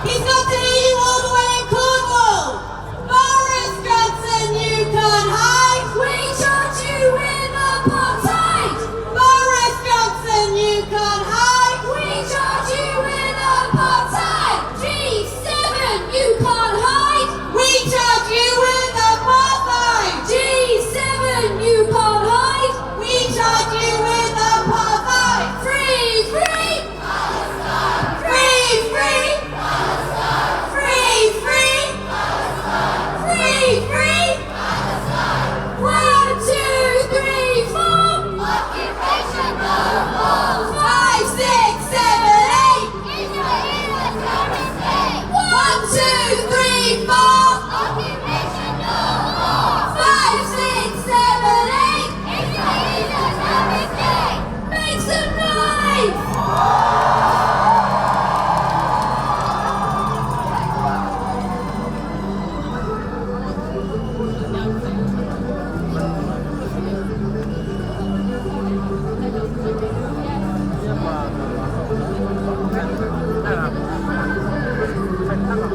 He's got to hear you all the way in Cornwall. Boris Johnson, you can't hide. We charge you with apartheid. Boris Johnson, you can't hide. We charge you with apartheid. G7, you can't hide. We charge you with apartheid. G7, you can't hide. We charge you with apartheid. Free, free. Palestine. Free, free. Palestine. Free, free. Palestine. Free, free. Palestine. 1, 2, 3, 4. Occupation no more. 5, 6, 7, 8. Israel is a terrorist state. 1, 2, 3, 4. Occupation no more. 5, 6, 7, 8. Israel is a terrorist state. Make some noise.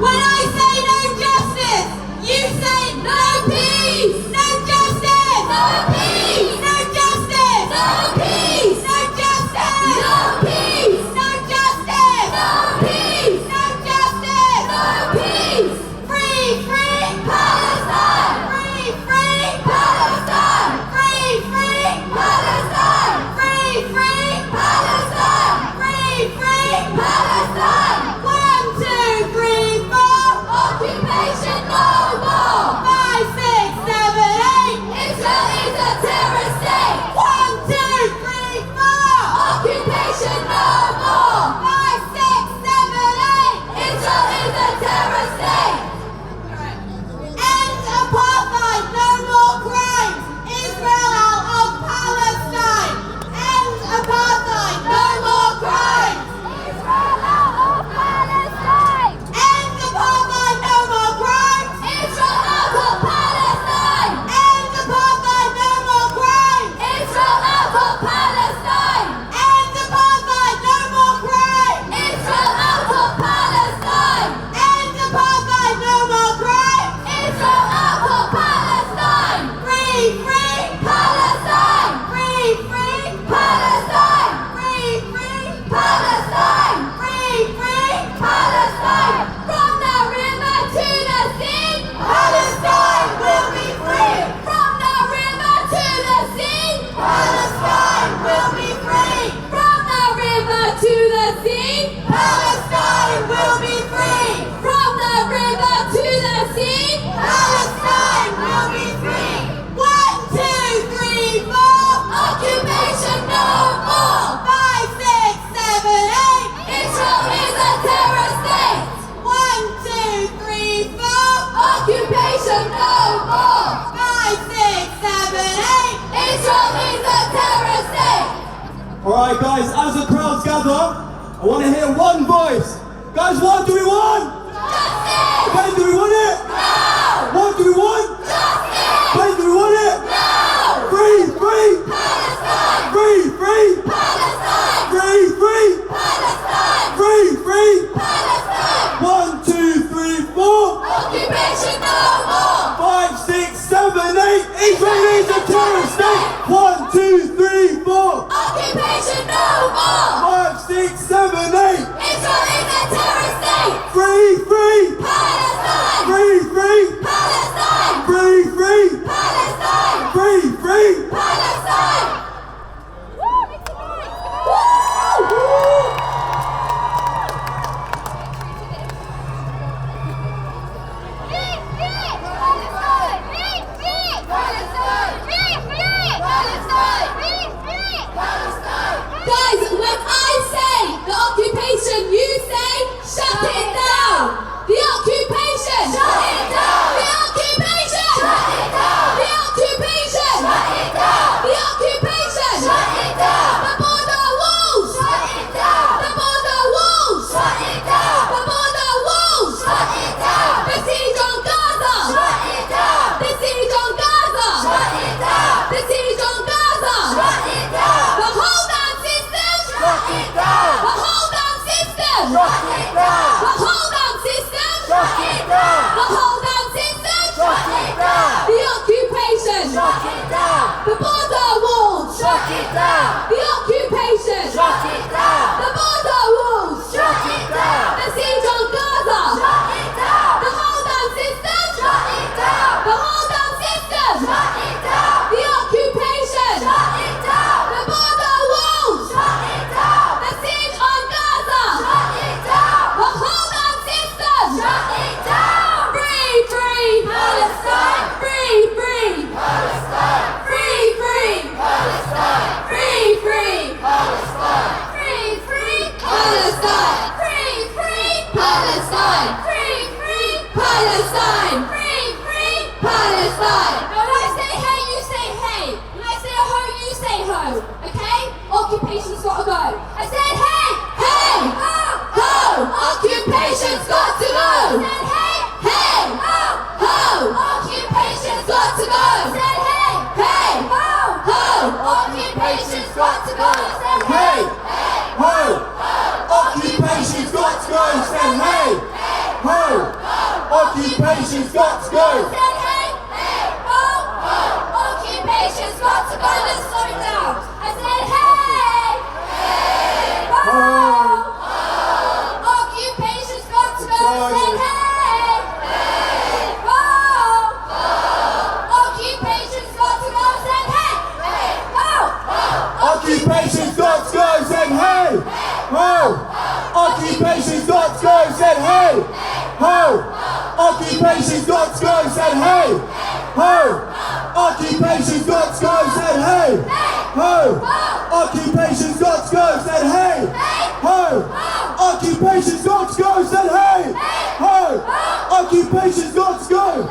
When I say no justice, you say no peace. No justice. No peace. No justice. No peace. No justice. No peace. No justice. No peace. No justice. No peace. Free, free Palestine. Free, free Palestine. Free, free Palestine. Free, free Palestine. Free, free Palestine. 1, 2, 3, 4. Occupation no more. 5, 6, 7, 8. Israel is a terrorist state. 1, 2, 3, 4. Occupation no more. 5, 6, 7, 8. Israel is a terrorist state. End apartheid. No more crimes. Israel out of Palestine. End apartheid. No more crimes. Israel out of Palestine. End apartheid. No more crimes. Israel out of Palestine. End apartheid. No more crimes. Israel out of Palestine. End apartheid. No more crimes. Israel out of Palestine. End apartheid. No more crimes. Israel out of Palestine. Free, free Palestine. Free, free Palestine. Free, free Palestine. Free, free Palestine. From the river to the sea, Palestine will be free. From the river to the sea, Palestine will be free. From the river to the sea, Palestine will be free. From the river to the sea, Palestine will be free. 1, 2, 3, 4. Occupation no more. 5, 6, 7, 8. Israel is a terrorist state. 1, 2, 3, 4. Occupation no more. 5, 6, 7, 8. Israel is a terrorist state. Alright guys, as the crowds gather, I want to hear one voice. Guys, what do we want? Justice! When do we want it? No! What do we want? Justice! When do we want it? No! Free, free! Palestine! Free, free! Palestine! Free, free! occupation's gotta go. I said, hey, hey, ho, occupation's got to go. I said, hey, hey, ho, occupation's got to go. I said, hey, hey, ho, occupation's got to go. I said, Hey, ho, occupation's got to go. Said hey, ho, occupation's got to go. I said, hey, hey, ho, occupation's got to go. Let's slow it down. I said, hey, hey, ho, occupation's got to go. I said, hey, hey, ho, occupation's got to go. I said, hey, hey, ho, Occupation's got to go. Said hey, ho, occupation's got to go. Said hey, ho, occupation's got to go. Said hey, ho, occupation's got to go. Said hey, ho, occupation's got to go. Said hey, ho, occupation's got to go. Said hey, ho, occupation's got to go.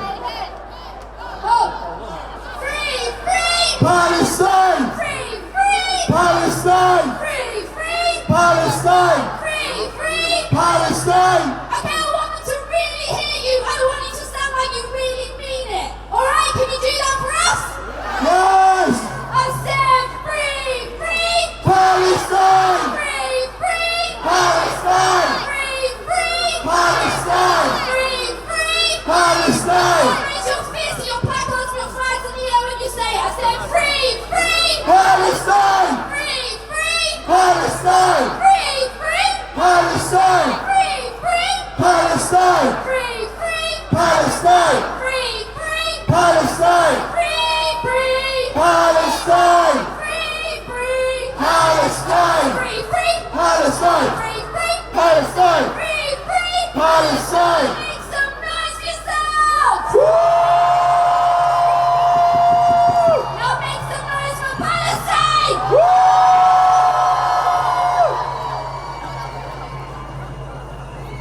free, free, Palestine, free, free, Palestine, free, free, Palestine, free, free. Palestine. Okay, I want them to really hear you. I want you to sound like you really mean it. Alright, can you do that for us? Yes, I said free, free, Palestine, free, free, Palestine, free, free, Palestine, free, free. Palestine, Raise your fists and your placards and your flags in the air when you say it. I said free, free, Palestine, free, free, Palestine, free, free, Palestine, free, free, Palestine, free, free, Palestine, free, free, Palestine, free, free, Palestine, free, free, Palestine, free, free, Palestine, free, free, Palestine, free, free. Palestine. Make some noise for yourself. Now make some noise for Palestine.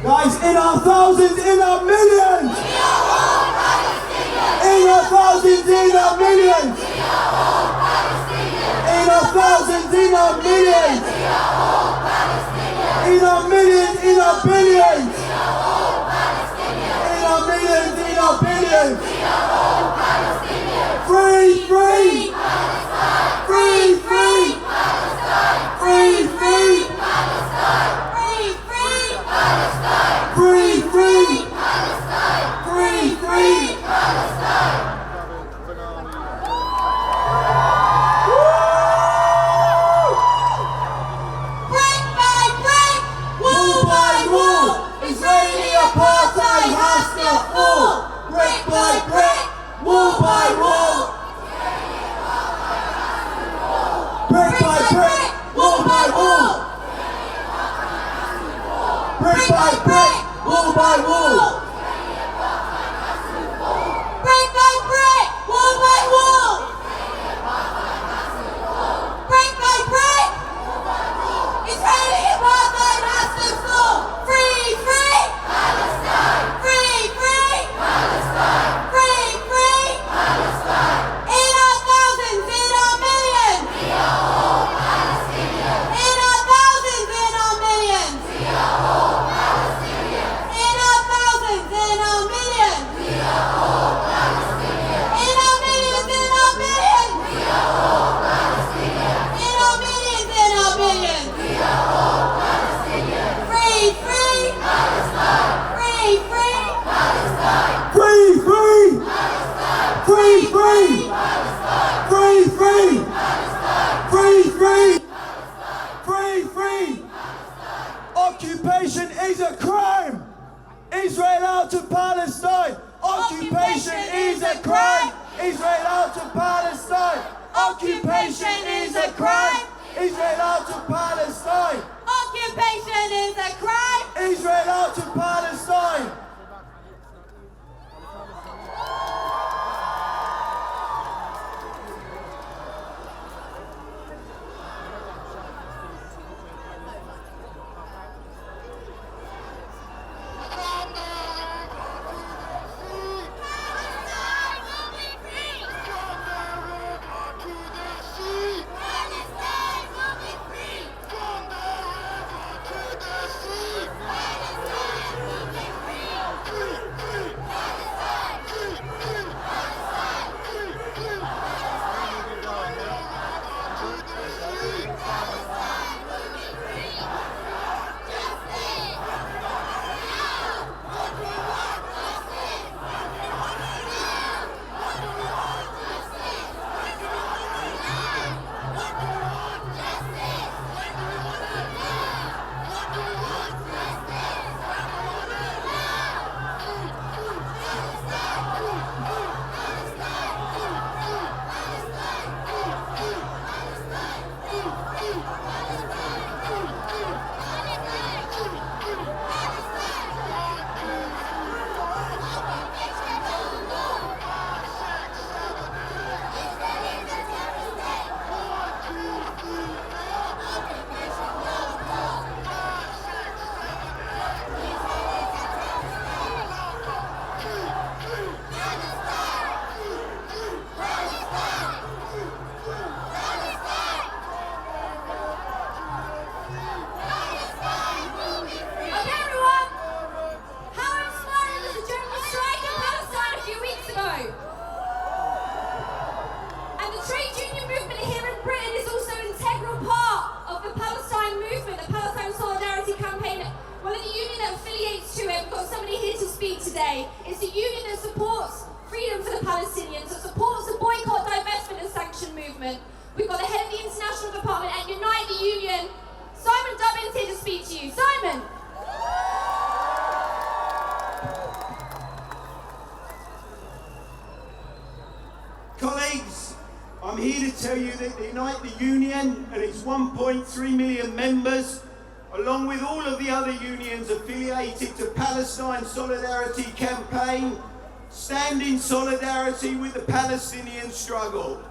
Guys, in our thousands, in our millions, We are all Palestinians. in our thousands, in our millions, We are all Palestinians. in our thousands, in our millions, We are all Palestinians. in our millions, in our billions, We are all Palestinians. in our millions, in our billions. We are all Palestinians. Free, free, Palestine. free, free, Palestine. free, free, Palestine. Free, free. Palestine. free, free, Palestine. free, free. Palestine. Brick by brick, wall by wall, Israeli apartheid has to fall. Brick by brick, wall by wall. Brick by brick, wall by wall. Brick by brick, wall by wall. Brick by brick, wall by wall. Brick by brick, Israeli apartheid has to fall. Free, free, Palestine. Free, free, Palestine. Free, free, Palestine. In our thousands, in our millions. We are all Palestinians. In our thousands, in our millions. We are all Palestinians. In our thousands, in our millions. We are all Palestinians. In our millions, in our billions. We are all Palestinians. In our millions, in our billions. We are all Palestinians. Free, free, Palestine. Free, free, Palestine. Free, free, Palestine. free, free, Palestine. free, free, Palestine. free, free, Palestine. free, free. Occupation is a crime. Israel out to Palestine. Occupation is a crime. Israel out to Palestine. Occupation is a crime. Israel out to Palestine. Occupation is a crime. Israel out to Palestine. Palestine will be free. to unite the Union and its 1.3 million members, along with all of the other unions affiliated to Palestine Solidarity Campaign, stand in solidarity with the Palestinian struggle.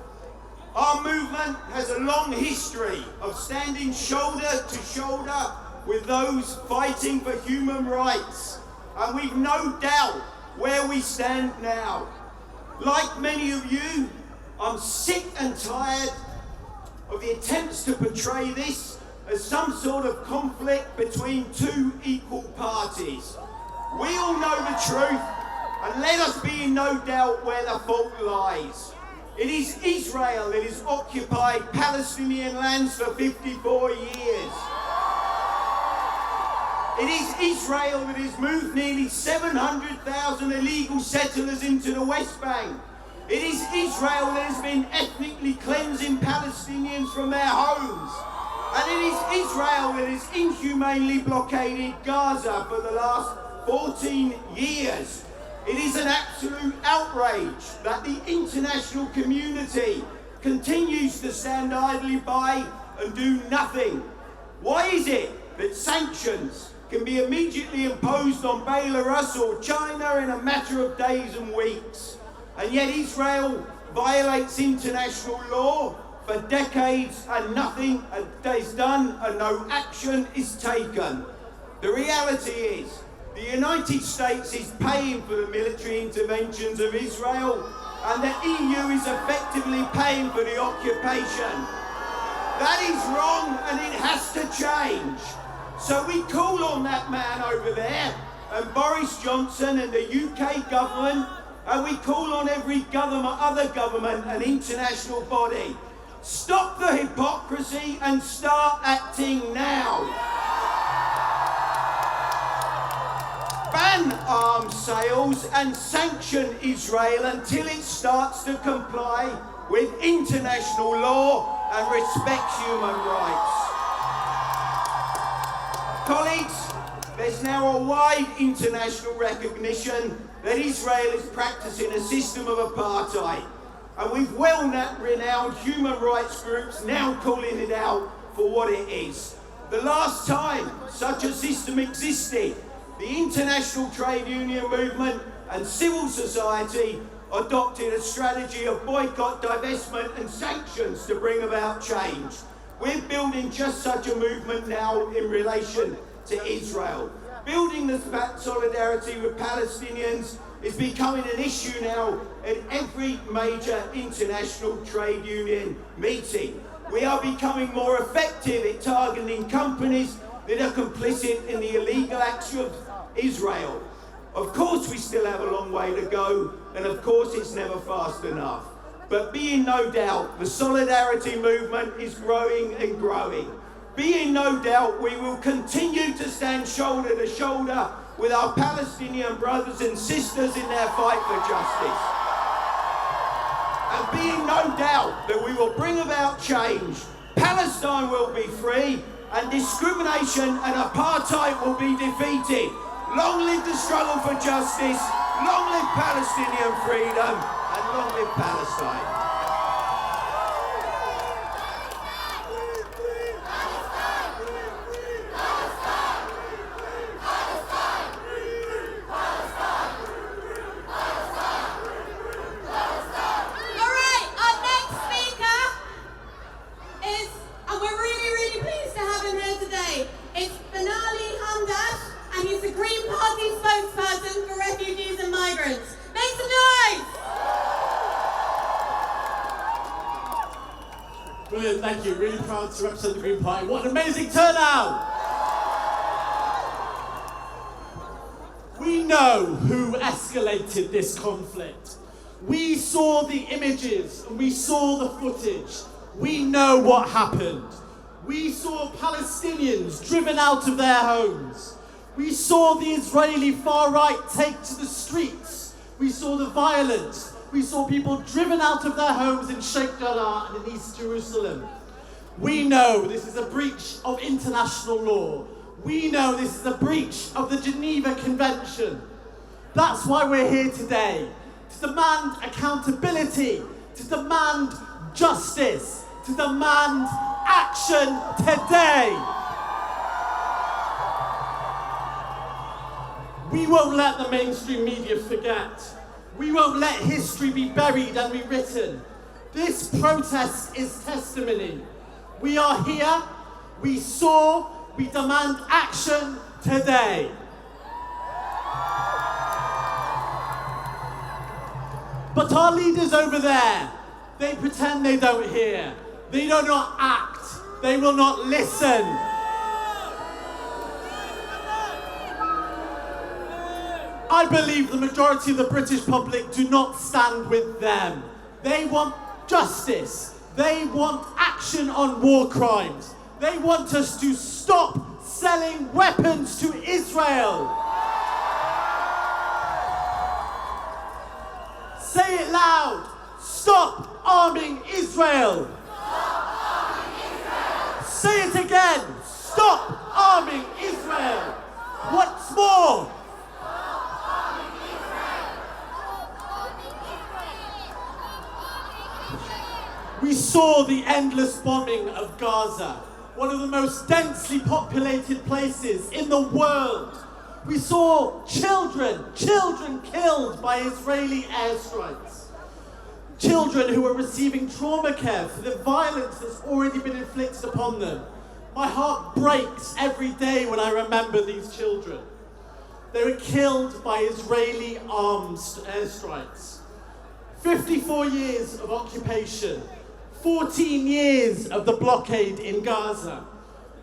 Our movement has a long history of standing shoulder to shoulder with those fighting for human rights, and we've no doubt where we stand now. Like many of you, I'm sick and tired of the attempts to portray this as some sort of conflict between two equal parties. We all know the truth, and let us be in no doubt where the fault lies. It is Israel that has occupied Palestinian lands for 54 years. It is Israel that has moved nearly 700,000 illegal settlers into the West Bank. It is Israel that has been ethnically cleansing Palestinians from their homes. And it is Israel that has inhumanely blockaded Gaza for the last 14 years. It is an absolute outrage that the international community continues to stand idly by and do nothing. Why is it that sanctions can be immediately imposed on Belarus or China in a matter of days and weeks, and yet Israel violates international law for decades and nothing is done and no action is taken? The reality is the United States is paying for the military interventions of Israel, and the EU is effectively paying for the occupation. That is wrong, and it has to change. So we call on that man over there and Boris Johnson and the UK government, and we call on every other government and international body. Stop the hypocrisy and start acting now. Ban arms sales and sanction Israel until it starts to comply with international law and respects human rights. Colleagues, there's now a wide international recognition that Israel is practicing a system of apartheid, and we've well-renowned human rights groups now calling it out for what it is. The last time such a system existed, the international trade union movement and civil society adopted a strategy of boycott, divestment and sanctions to bring about change. We're building just such a movement now in relation to Israel. Building this solidarity with Palestinians is becoming an issue now at every major international trade union meeting. We are becoming more effective at targeting companies that are complicit in the illegal acts of Israel. Of course we still have a long way to go, and of course it's never fast enough. But be in no doubt, the solidarity movement is growing and growing. Be in no doubt, we will continue to stand shoulder to shoulder with our Palestinian brothers and sisters in their fight for justice. And be in no doubt that we will bring about change. Palestine will be free, and discrimination and apartheid will be defeated. Long live the struggle for justice, long live Palestinian freedom, and long live Palestine. Spokesperson for refugees and migrants. Make some noise! Brilliant, thank you. Really proud to represent the Green Party. What an amazing turnout! We know who escalated this conflict. We saw the images and we saw the footage. We know what happened. We saw Palestinians driven out of their homes. We saw the Israeli far right take to the streets. We saw the violence. We saw people driven out of their homes in Sheikh Jarrah and in East Jerusalem. We know this is a breach of international law. We know this is a breach of the Geneva Convention. That's why we're here today, to demand accountability, to demand justice, to demand action today. We won't let the mainstream media forget. We won't let history be buried and rewritten. This protest is testimony. We are here, we saw, we demand action today. But our leaders over there, they pretend they don't hear. They do not act. They will not listen. I believe the majority of the British public do not stand with them. They want justice. They want action on war crimes. They want us to stop selling weapons to Israel. Say it loud. Stop arming Israel. Stop arming Israel. Say it again. Stop arming Israel. What's more? We saw the endless bombing of Gaza, one of the most densely populated places in the world. We saw children killed by Israeli airstrikes. Children who are receiving trauma care for the violence that's already been inflicted upon them. My heart breaks every day when I remember these children. They were killed by Israeli arms airstrikes. 54 years of occupation. 14 years of the blockade in Gaza.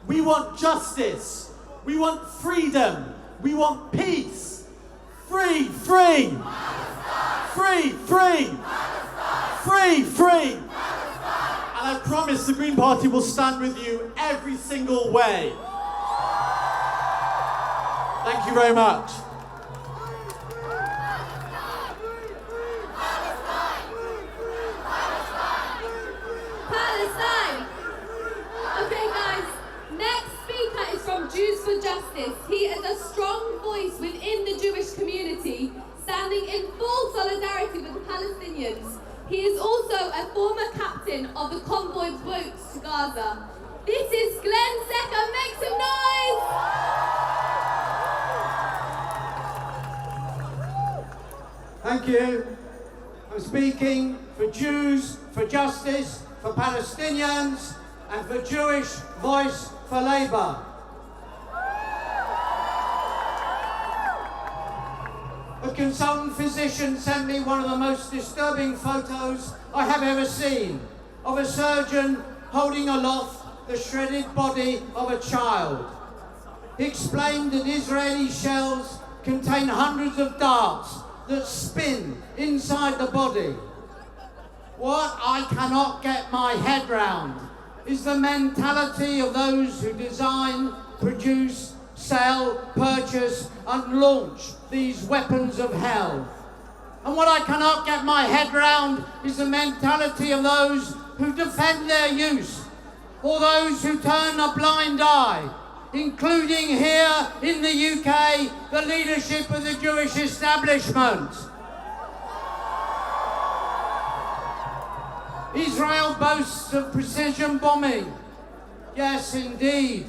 We want justice. We want freedom. We want peace. Free, free. Free, free. Free, free. And I promise the Green Party will stand with you every single way. Thank you very much. Palestine! Okay guys, next speaker is from Jews for Justice. He is a strong voice within the Jewish community, standing in full solidarity with the Palestinians. He is also a former captain of the convoy boats to Gaza. This is Glenn Secker. Make some noise! Thank you. I'm speaking for Jews for Justice, for Palestinians, and for Jewish Voice for Labour. A consultant physician sent me one of the most disturbing photos I have ever seen of a surgeon holding aloft the shredded body of a child. He explained that Israeli shells contain hundreds of darts that spin inside the body. What I cannot get my head round is the mentality of those who design, produce, sell, purchase and launch these weapons of hell. And what I cannot get my head round is the mentality of those who defend their use, or those who turn a blind eye, including here in the UK, the leadership of the Jewish establishment. Israel boasts of precision bombing. Yes, indeed.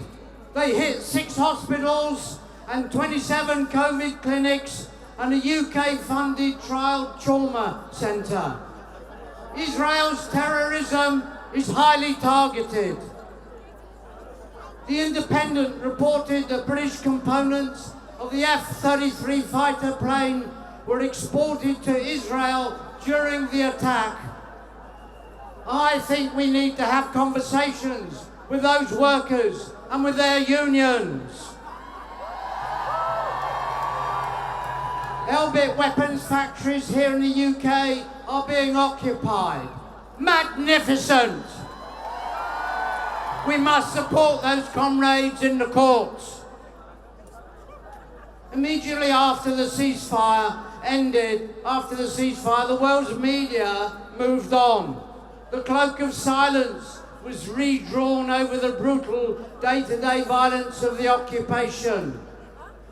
They hit 6 hospitals and 27 COVID clinics and a UK-funded child trauma centre. Israel's terrorism is highly targeted. The Independent reported that British components of the F-33 fighter plane were exported to Israel during the attack. I think we need to have conversations with those workers and with their unions. Elbit weapons factories here in the UK are being occupied. Magnificent! We must support those comrades in the courts. Immediately after the ceasefire ended, the world's media moved on. The cloak of silence was redrawn over the brutal day-to-day violence of the occupation.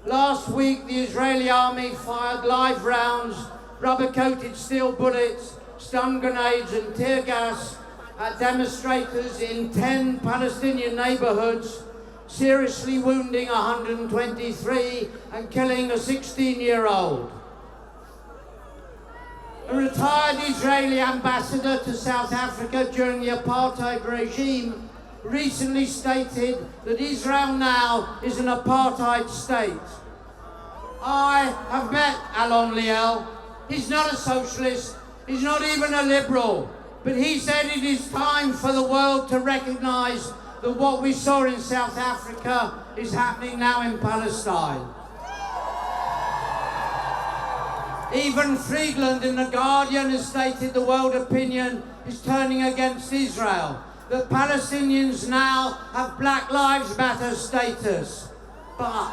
Last week, the Israeli army fired live rounds, rubber-coated steel bullets, stun grenades and tear gas at demonstrators in 10 Palestinian neighborhoods, seriously wounding 123 and killing a 16-year-old. A retired Israeli ambassador to South Africa during the apartheid regime recently stated that Israel now is an apartheid state. I have met Alon Liel. He's not a socialist, he's not even a liberal, but he said it is time for the world to recognise that what we saw in South Africa is happening now in Palestine. Even Friedland in The Guardian has stated the world opinion is turning against Israel, that Palestinians now have Black Lives Matter status. But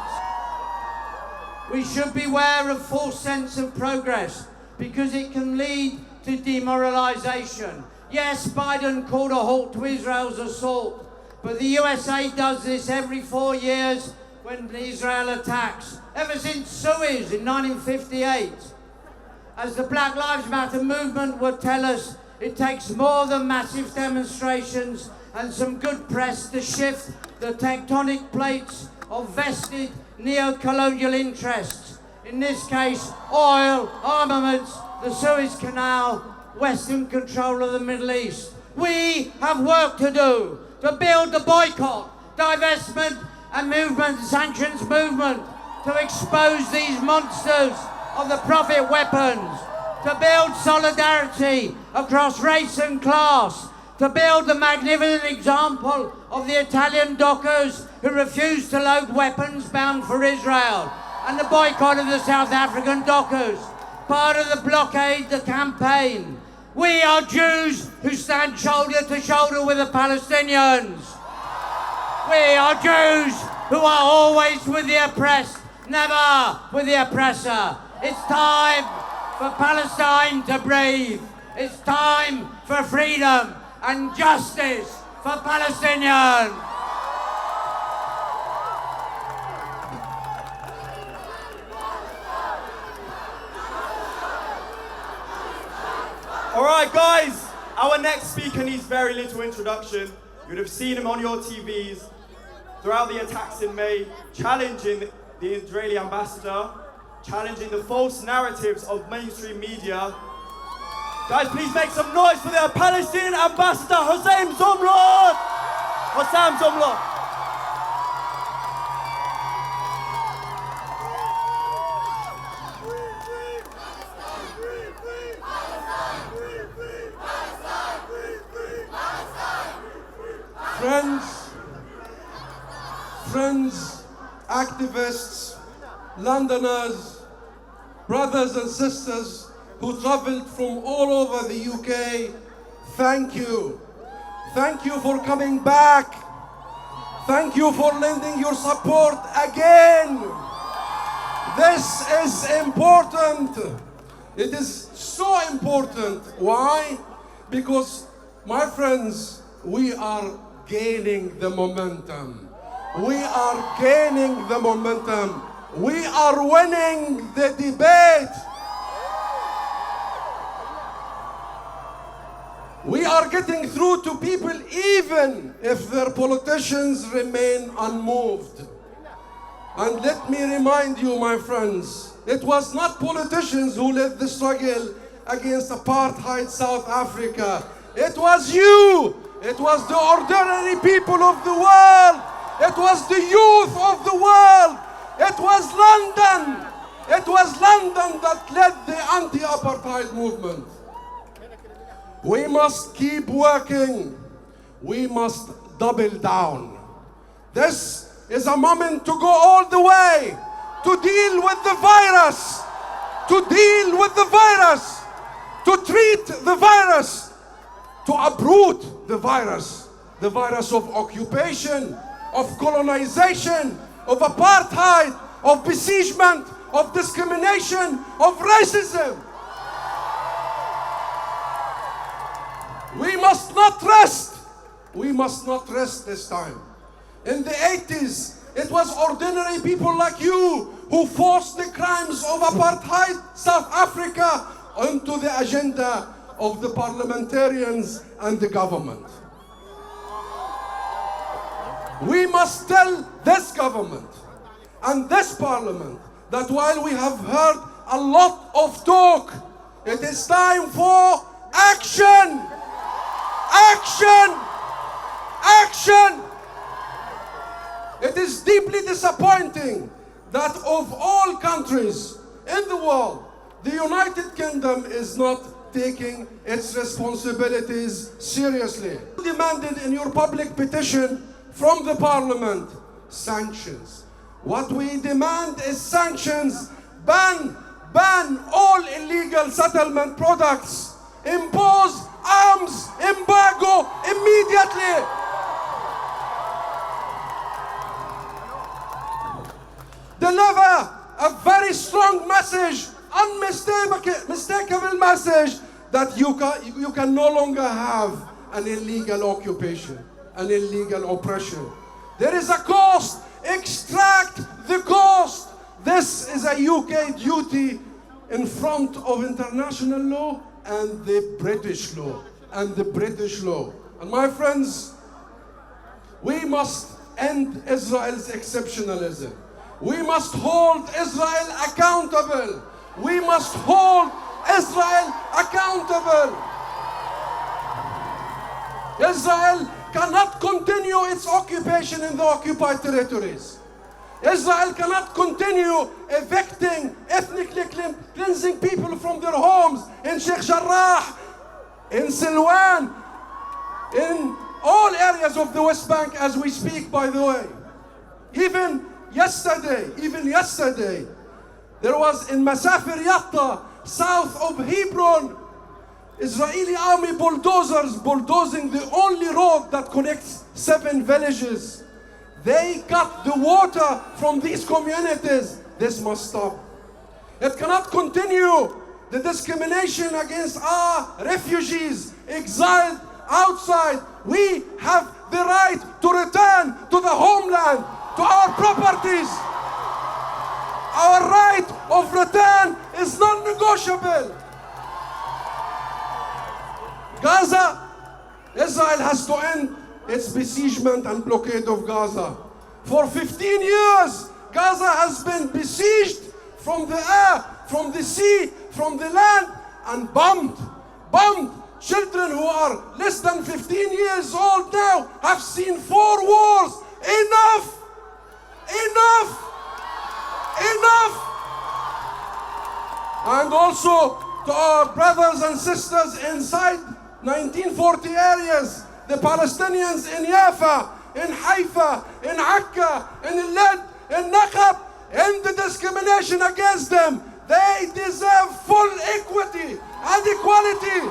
we should beware of false sense of progress because it can lead to demoralisation. Yes, Biden called a halt to Israel's assault, but the USA does this every 4 years when Israel attacks, ever since Suez in 1958. As the Black Lives Matter movement would tell us, it takes more than massive demonstrations and some good press to shift the tectonic plates of vested neo-colonial interests. In this case, oil, armaments, the Suez Canal, Western control of the Middle East. We have work to do to build the boycott, divestment and movement, sanctions movement, to expose these monsters of the profit weapons, to build solidarity across race and class, to build the magnificent example of the Italian dockers who refused to load weapons bound for Israel, and the boycott of the South African dockers, part of the blockade, the campaign. We are Jews who stand shoulder to shoulder with the Palestinians. We are Jews who are always with the oppressed, never with the oppressor. It's time for Palestine to breathe. It's time for freedom and justice for Palestinians. All right, guys, our next speaker needs very little introduction. You'd have seen him on your TVs throughout the attacks in May, challenging the Israeli ambassador, challenging the false narratives of mainstream media. Guys, please make some noise for the Palestinian ambassador, Hossam Zomlot! Hossam Zomlot. Friends, activists, Londoners, brothers and sisters who travelled from all over the UK, thank you. Thank you for coming back. Thank you for lending your support again. This is important. It is so important. Why? Because, my friends, we are gaining the momentum. We are gaining the momentum. We are winning the debate. We are getting through to people even if their politicians remain unmoved. And let me remind you, my friends, it was not politicians who led the struggle against apartheid South Africa. It was you. It was the ordinary people of the world. It was the youth of the world. It was London. It was London that led the anti-apartheid movement. We must keep working. We must double down. This is a moment to go all the way, to deal with the virus, to deal with the virus, to treat the virus, to uproot the virus of occupation, of colonization, of apartheid, of besiegement, of discrimination, of racism. We must not rest. We must not rest this time. In the 80s, it was ordinary people like you who forced the crimes of apartheid South Africa onto the agenda of the parliamentarians and the government. We must tell this government and this parliament that while we have heard a lot of talk, it is time for action! Action! Action! It is deeply disappointing that of all countries in the world, the United Kingdom is not taking its responsibilities seriously. You demanded in your public petition from the parliament sanctions. What we demand is sanctions. Ban all illegal settlement products. Impose arms embargo immediately. Deliver a very strong message, unmistakable message, that you can no longer have an illegal occupation, an illegal oppression. There is a cost. Extract the cost. This is a UK duty in front of international law and the British law. And my friends, we must end Israel's exceptionalism. We must hold Israel accountable. We must hold Israel accountable. Israel cannot continue its occupation in the occupied territories. Israel cannot continue evicting, ethnically cleansing people from their homes in Sheikh Jarrah, in Silwan, in all areas of the West Bank as we speak, by the way. Even yesterday, there was in Masafir Yatta, south of Hebron, Israeli army bulldozers bulldozing the only road that connects 7 villages. They cut the water from these communities. This must stop. It cannot continue. The discrimination against our refugees, exiled outside. We have the right to return to the homeland, to our properties. Our right of return is non-negotiable. Gaza, Israel has to end its besiegement and blockade of Gaza. For 15 years, Gaza has been besieged from the air, from the sea, from the land, and bombed. Children who are less than 15 years old now have seen 4 wars. Enough! And also to our brothers and sisters inside 1940 areas, the Palestinians in Yafa, in Haifa, in Akka, in Led, in Naqab, in the discrimination against them. They deserve full equity and equality.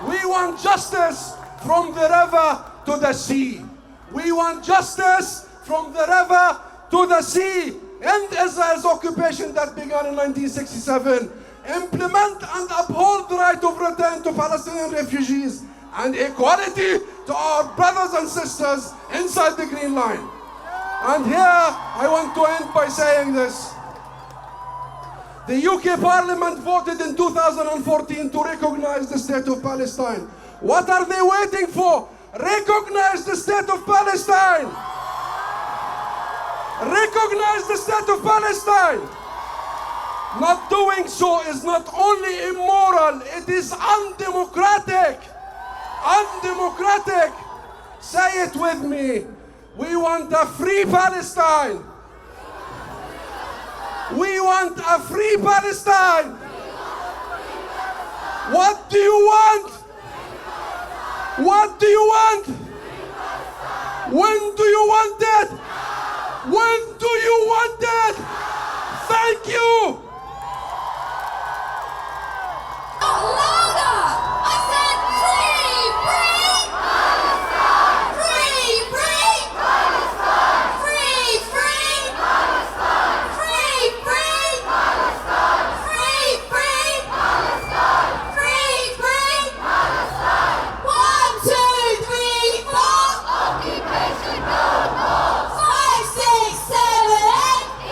We want justice from the river to the sea. We want justice from the river to the sea. End Israel's occupation that began in 1967. Implement and uphold the right of return to Palestinian refugees and equality to our brothers and sisters inside the Green Line. And here I want to end by saying this. The UK Parliament voted in 2014 to recognize the state of Palestine. What are they waiting for? Recognize the state of Palestine! Recognize the state of Palestine! Not doing so is not only immoral, it is undemocratic. Undemocratic. Say it with me. We want a free Palestine. We want a free Palestine. What do you want? What do you want? When do you want it? When do you want it? Thank you. Louder! I said free! Palestine! Free! Palestine! Free! Palestine! Free! Palestine! Free! Palestine! 1, 2, 3, 4. Occupation no more. 5, 6, 7, 8.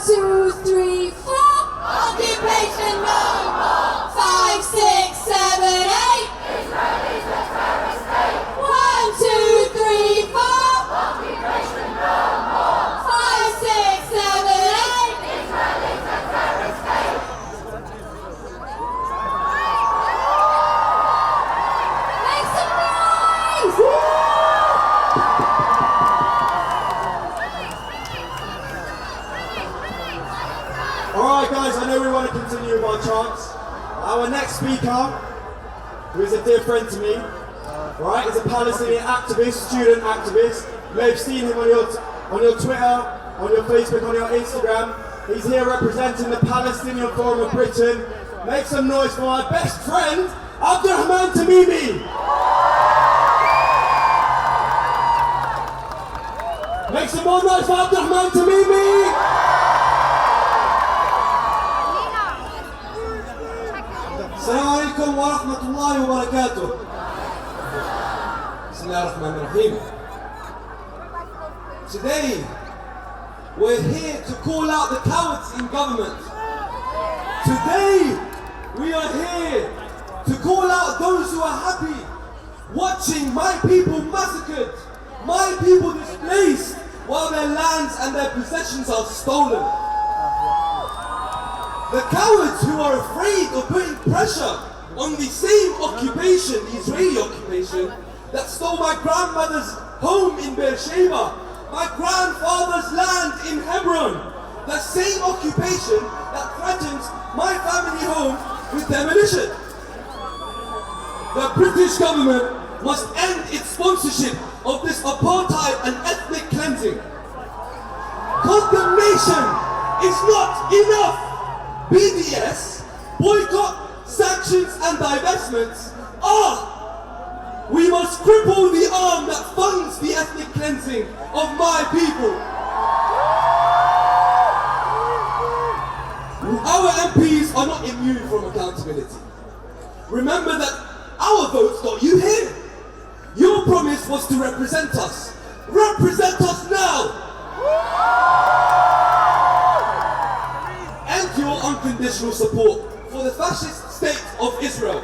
2, 3, 4. Occupation no more. 5, 6, 7, 8. Israelis a terrorist state. 1, 2, 3, 4. Occupation no more. 5, 6, 7, 8. Israelis a terrorist state. Make some noise! Alright guys, I know we want to continue with our chants. Our next speaker, who is a dear friend to me, right, is a Palestinian activist, student activist. You may have seen him on your Twitter, on your Facebook, on your Instagram. He's here representing the Palestinian Forum of Britain. Make some noise for my best friend, Abdurrahman Tamimi. Make some more noise for Abdurrahman Tamimi. السلام عليكم ورحمة الله وبركاته. بسم الله الرحمن الرحيم. Today, we're here to call out the cowards in government. Today, we are here to call out those who are happy watching my people massacred, my people displaced, while their lands and their possessions are stolen. The cowards who are afraid of putting pressure on the same occupation, the Israeli occupation, that stole my grandmother's home in Beersheba, my grandfather's land in Hebron, the same occupation that threatens my family home with demolition. The British government must end its sponsorship of this apartheid and ethnic cleansing. Condemnation is not enough. BDS, boycott, sanctions and divestments are. We must cripple the arm that funds the ethnic cleansing of my people. Our MPs are not immune from accountability. Remember that our votes got you here. Your promise was to represent us. Represent us now! And your unconditional support for the fascist state of Israel.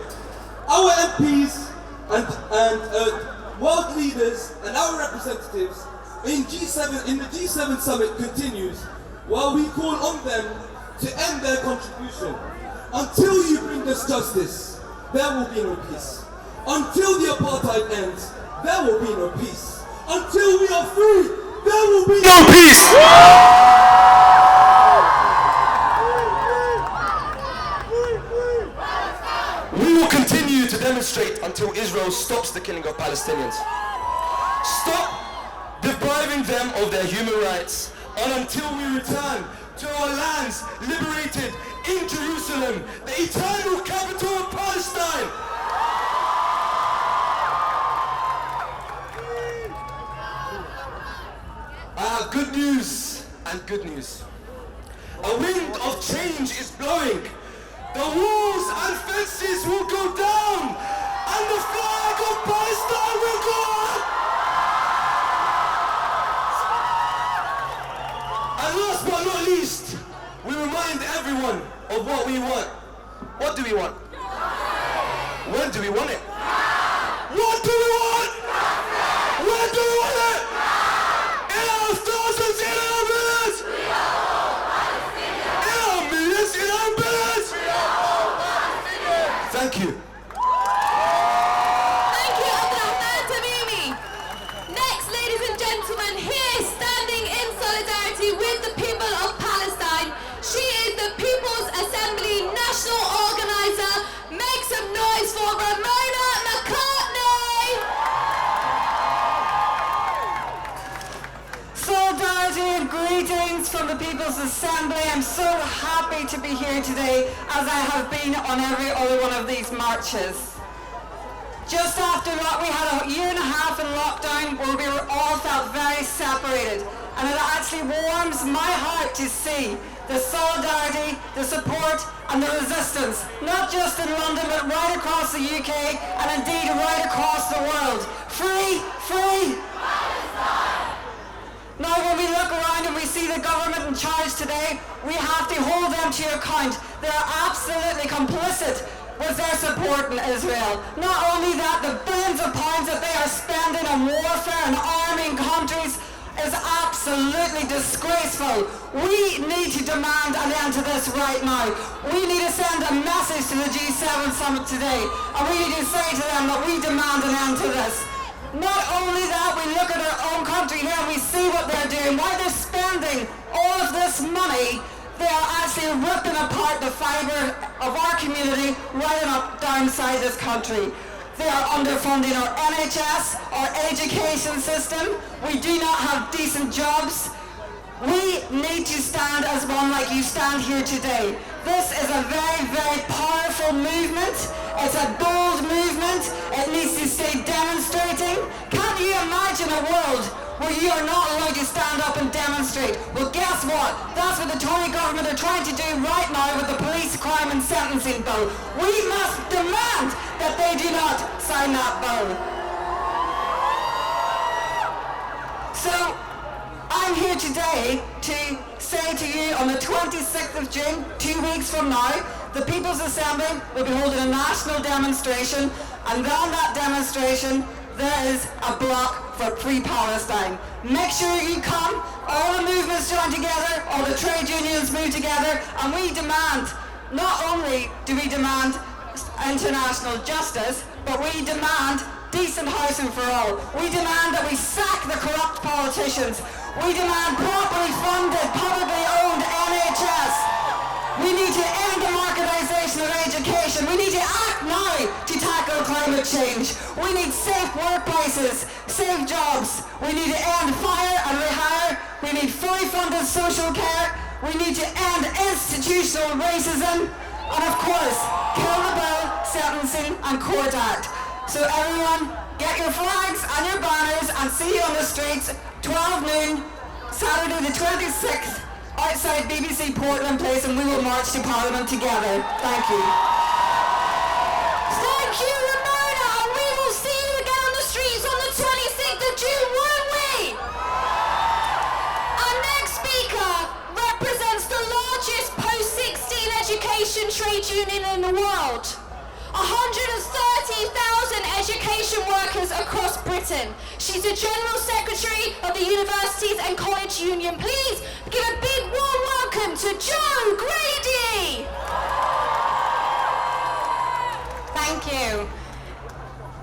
Our MPs and world leaders and our representatives in the G7 summit continues while we call on them to end their contribution. Until you bring us justice, there will be no peace. Until the apartheid ends, there will be no peace. Until we are free, there will be no peace! We will continue to demonstrate until Israel stops the killing of Palestinians. Stop depriving them of their human rights, and until we return to our lands liberated in Jerusalem, the eternal capital of Palestine. Good news and good news. A wind of change is blowing. The walls and fences will go down, and the flag of Palestine will go up. And last but not least, we remind everyone of what we want. What do we want? When do we want it? What do we want? When do we want it? In our thousands, in our millions! In our millions, in our billions! Thank you. Thank you, Abdurrahman Tamimi. Next, ladies and gentlemen, here standing in solidarity with the people of Palestine, she is the People's Assembly National Organizer. Make some noise for Ramona McCartney. Solidarity and greetings from the People's Assembly. I'm so happy to be here today, as I have been on every other one of these marches. Just after we had a year and a half in lockdown where we were all felt very separated, and it actually warms my heart to see the solidarity, the support and the resistance, not just in London but right across the UK and indeed right across the world. Free, free! Now, when we look around and we see the government in charge today, we have to hold them to account. They are absolutely complicit with their support in Israel. Not only that, the billions of pounds that they are spending on warfare and arming countries is absolutely disgraceful. We need to demand an end to this right now. We need to send a message to the G7 summit today, and we need to say to them that we demand an end to this. Not only that, we look at our own country here and we see what they're doing. While they're spending all of this money, they are actually ripping apart the fibre of our community right up downside this country. They are underfunding our NHS, our education system. We do not have decent jobs. We need to stand as one like you stand here today. This is a very, very powerful movement. It's a bold movement. It needs to stay demonstrating. Can't you imagine a world where you are not allowed to stand up and demonstrate? Well, guess what? That's what the Tory government are trying to do right now with the police crime and sentencing bill. We must demand that they do not sign that bill. So, I'm here today to say to you on the 26th of June, 2 weeks from now, the People's Assembly will be holding a national demonstration, and on that demonstration there is a block for Free Palestine. Make sure you come, all the movements join together, all the trade unions move together, and we demand, not only do we demand international justice, but we demand decent housing for all. We demand that we sack the corrupt politicians. We demand properly funded, publicly owned NHS. We need to end the marketisation of education. We need to act now to tackle climate change. We need safe workplaces, safe jobs. We need to end fire and rehire. We need fully funded social care. We need to end institutional racism. And of course, kill the bill, sentencing and court act. So everyone, get your flags and your banners and see you on the streets, 12 noon, Saturday the 26th, outside BBC Portland Place, and we will march to Parliament together. Thank you. Thank you, Ramona, and we will see you again on the streets on the 26th of June, won't we? Our next speaker represents the largest post-16 education trade union in the world. 130,000 education workers across Britain. She's the General Secretary of the Universities and College Union. Please give a big warm welcome to Jo Grady. Thank you.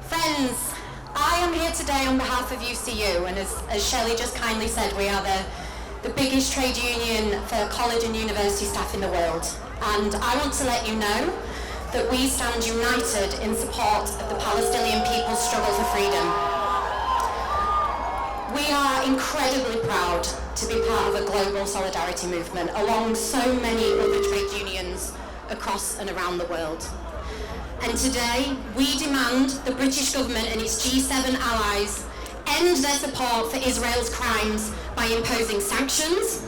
Friends, I am here today on behalf of UCU, and as Shelley just kindly said, we are the biggest trade union for college and university staff in the world. And I want to let you know that we stand united in support of the Palestinian people's struggle for freedom. We are incredibly proud to be part of a global solidarity movement along so many other trade unions across and around the world. And today, we demand the British government and its G7 allies end their support for Israel's crimes by imposing sanctions,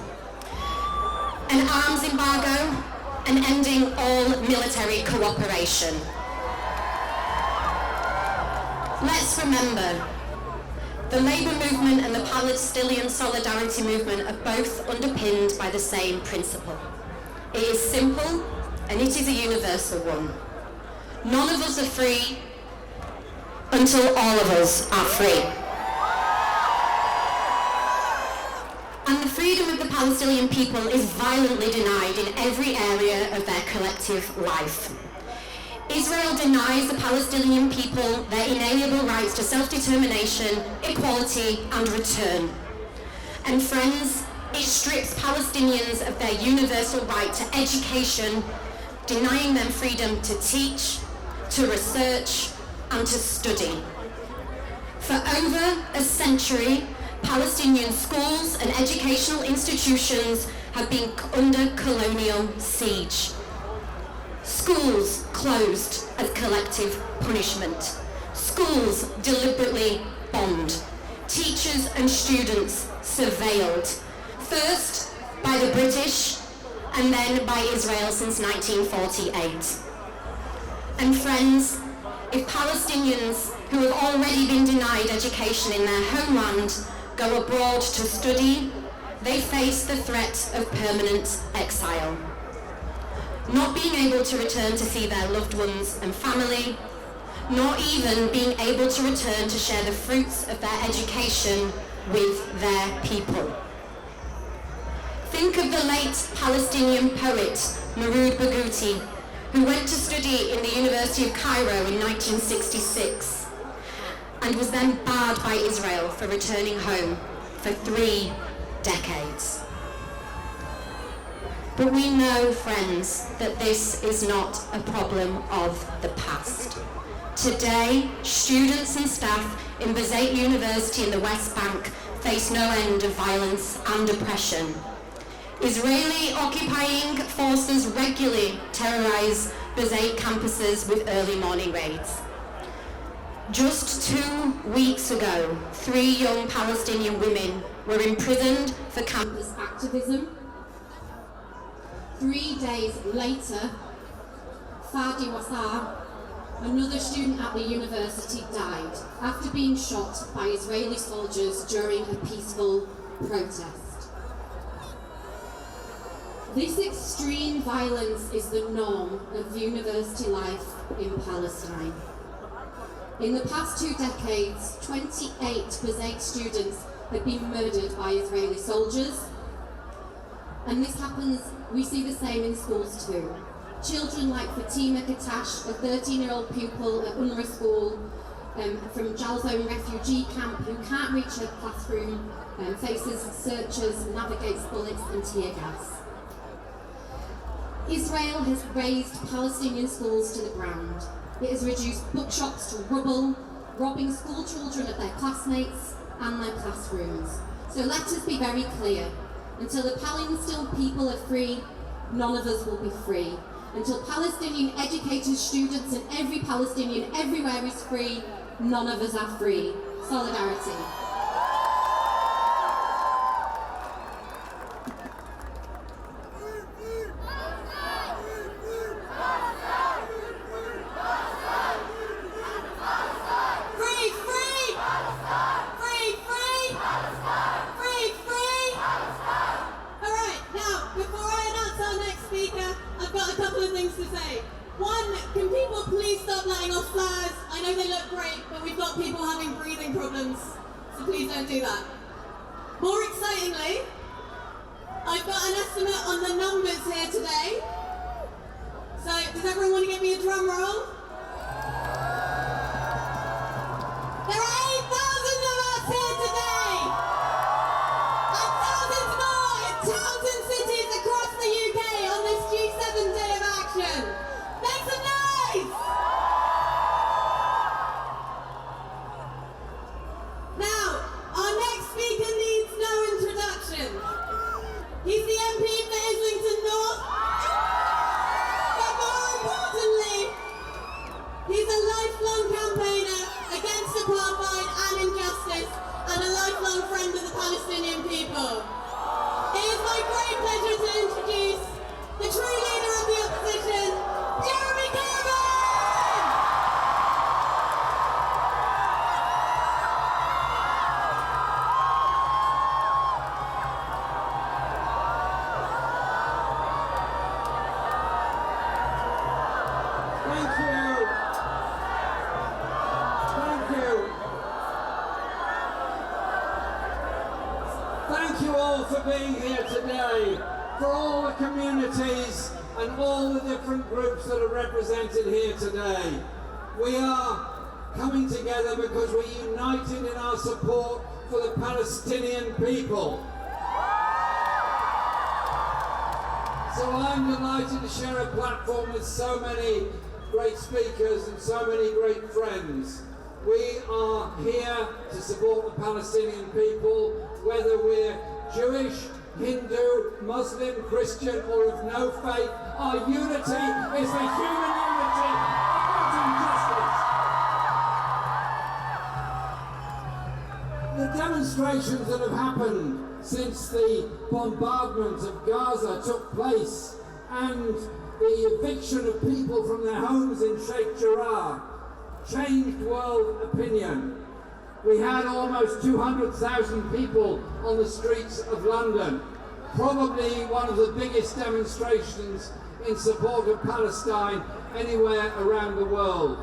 an arms embargo, and ending all military cooperation. Let's remember, the Labour movement and the Palestinian solidarity movement are both underpinned by the same principle. It is simple and it is a universal one. None of us are free until all of us are free. And the freedom of the Palestinian people is violently denied in every area of their collective life. Israel denies the Palestinian people their inalienable rights to self-determination, equality and return. And friends, it strips Palestinians of their universal right to education, denying them freedom to teach, to research and to study. For over a century, Palestinian schools and educational institutions have been under colonial siege. Schools closed as collective punishment. Schools deliberately bombed. Teachers and students surveilled, first by the British and then by Israel since 1948. And friends, if Palestinians who have already been denied education in their homeland go abroad to study, they face the threat of permanent exile. Not being able to return to see their loved ones and family, nor even being able to return to share the fruits of their education with their people. Think of the late Palestinian poet Mahmoud Barghouti, who went to study in the University of Cairo in 1966 and was then barred by Israel for returning home for 3 decades. But we know, friends, that this is not a problem of the past. Today, students and staff in Birzeit University in the West Bank face no end of violence and oppression. Israeli occupying forces regularly terrorize Birzeit campuses with early morning raids. Just 2 weeks ago, 3 young Palestinian women were imprisoned for campus activism. 3 days later, Fadi Wassar, another student at the university, died after being shot by Israeli soldiers during a peaceful protest. This extreme violence is the norm of university life in Palestine. In the past 2 decades, 28 Birzeit students have been murdered by Israeli soldiers. And this happens, we see the same in schools too. Children like Fatima Katash, a 13-year-old pupil at UNRWA school from Jalzone refugee camp who can't reach her classroom, faces searchers, navigates bullets and tear gas. Israel has razed Palestinian schools to the ground. It has reduced bookshops to rubble, robbing school children of their classmates and their classrooms. So let us be very clear. Until the Palestinian people are free, none of us will be free. Until Palestinian educated students and every Palestinian everywhere is free, none of us are free. Solidarity. Do that. More excitingly, I've got an estimate on the numbers here today. So, does everyone want to give me a drum roll? There are 8,000 of us here today! And thousands more in towns and cities across the UK on this G7 Day of Action. Make some noise! Now, our next speaker needs no introduction. He's the MP for Islington North. But more importantly, he's a lifelong campaigner against apartheid and injustice and a lifelong friend of the Palestinian people. It is my great pleasure to introduce the true leader of the opposition, Jeremy Corbyn! Thank you all for being here today, for all the communities and all the different groups that are represented here today. We are coming together because we're united in our support for the Palestinian people. So I'm delighted to share a platform with so many great speakers and so many great friends. We are here to support the Palestinian people, whether we're Jewish, Hindu, Muslim, Christian, or of no faith. Our unity is the human unity against injustice. The demonstrations that have happened since the bombardment of Gaza took place and the eviction of people from their homes in Sheikh Jarrah changed world opinion. We had almost 200,000 people on the streets of London, probably one of the biggest demonstrations in support of Palestine anywhere around the world.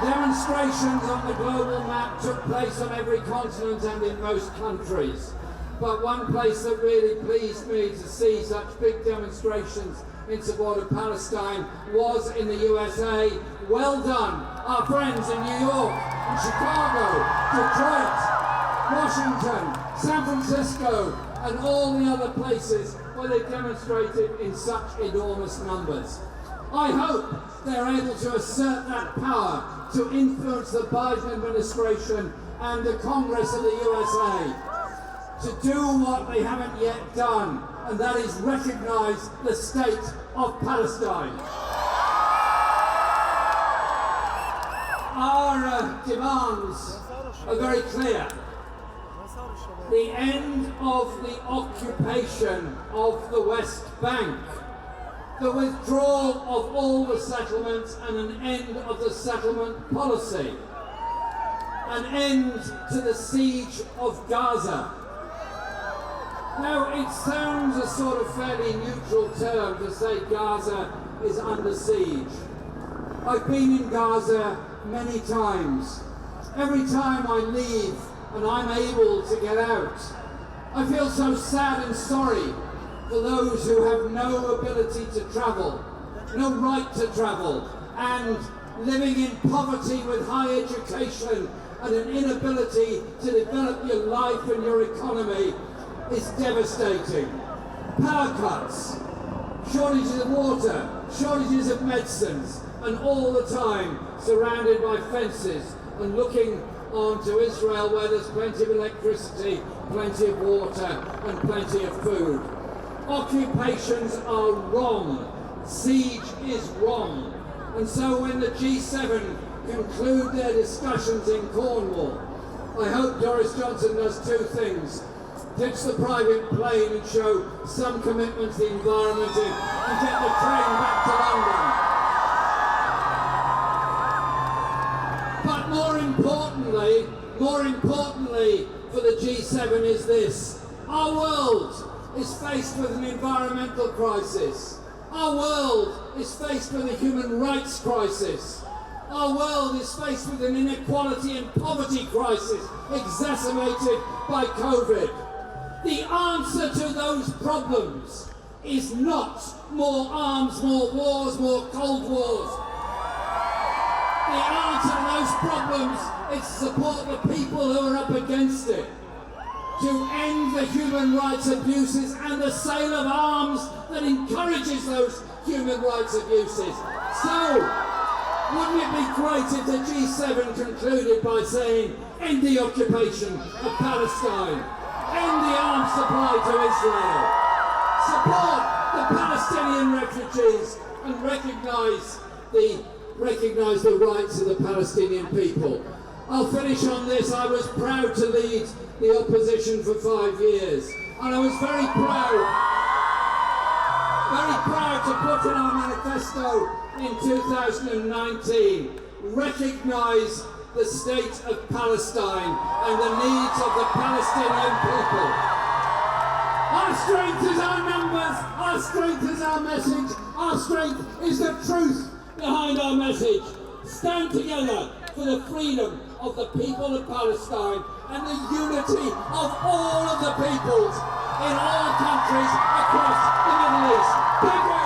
Demonstrations on the global map took place on every continent and in most countries. But one place that really pleased me to see such big demonstrations in support of Palestine was in the USA. Well done, our friends in New York, in Chicago, Detroit, Washington, San Francisco, and all the other places where they demonstrated in such enormous numbers. I hope they're able to assert that power to influence the Biden administration and the Congress of the USA to do what they haven't yet done, and that is recognize the state of Palestine. Our demands are very clear. The end of the occupation of the West Bank, the withdrawal of all the settlements and an end of the settlement policy, an end to the siege of Gaza. Now, it sounds a sort of fairly neutral term to say Gaza is under siege. I've been in Gaza many times. Every time I leave and I'm able to get out, I feel so sad and sorry for those who have no ability to travel, no right to travel, and living in poverty with high education and an inability to develop your life and your economy is devastating. Power cuts, shortages of water, shortages of medicines, and all the time surrounded by fences and looking onto Israel where there's plenty of electricity, plenty of water, and plenty of food. Occupations are wrong. Siege is wrong. And so when the G7 conclude their discussions in Cornwall, I hope Boris Johnson does two things. Ditch the private plane and show some commitment to the environment and get the train back to London. But more importantly for the G7 is this. Our world is faced with an environmental crisis. Our world is faced with a human rights crisis. Our world is faced with an inequality and poverty crisis exacerbated by COVID. The answer to those problems is not more arms, more wars, more cold wars. The answer to those problems is to support the people who are up against it, to end the human rights abuses and the sale of arms that encourages those human rights abuses. So, wouldn't it be great if the G7 concluded by saying, end the occupation of Palestine, end the arms supply to Israel, support the Palestinian refugees, and recognise the rights of the Palestinian people. I'll finish on this. I was proud to lead the opposition for 5 years, and I was very proud to put in our manifesto in 2019, recognise the state of Palestine and the needs of the Palestinian people. Our strength is our numbers, our strength is our message, our strength is the truth behind our message. Stand together for the freedom of the people of Palestine and the unity of all of the peoples in all countries across the Middle East. Thank you.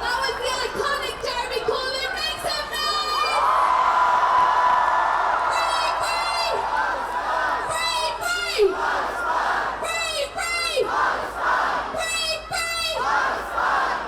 That was the iconic Jeremy Corbyn. Make some noise! Free, free! Free, free! Free, free! Free, free!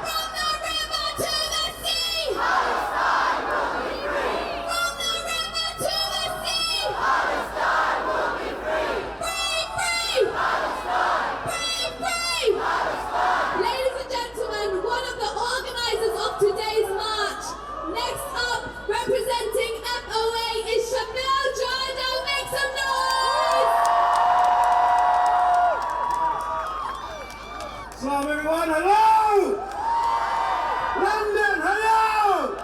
From the river to the sea! Palestine will be free! From the river to the sea! Palestine will be free! Free, free! Palestine! Free, free! Palestine! Ladies and gentlemen, one of the organisers of today's march. Next up, representing FOA is Shamil Jardal. Make some noise! Salam everyone, hello! London, hello!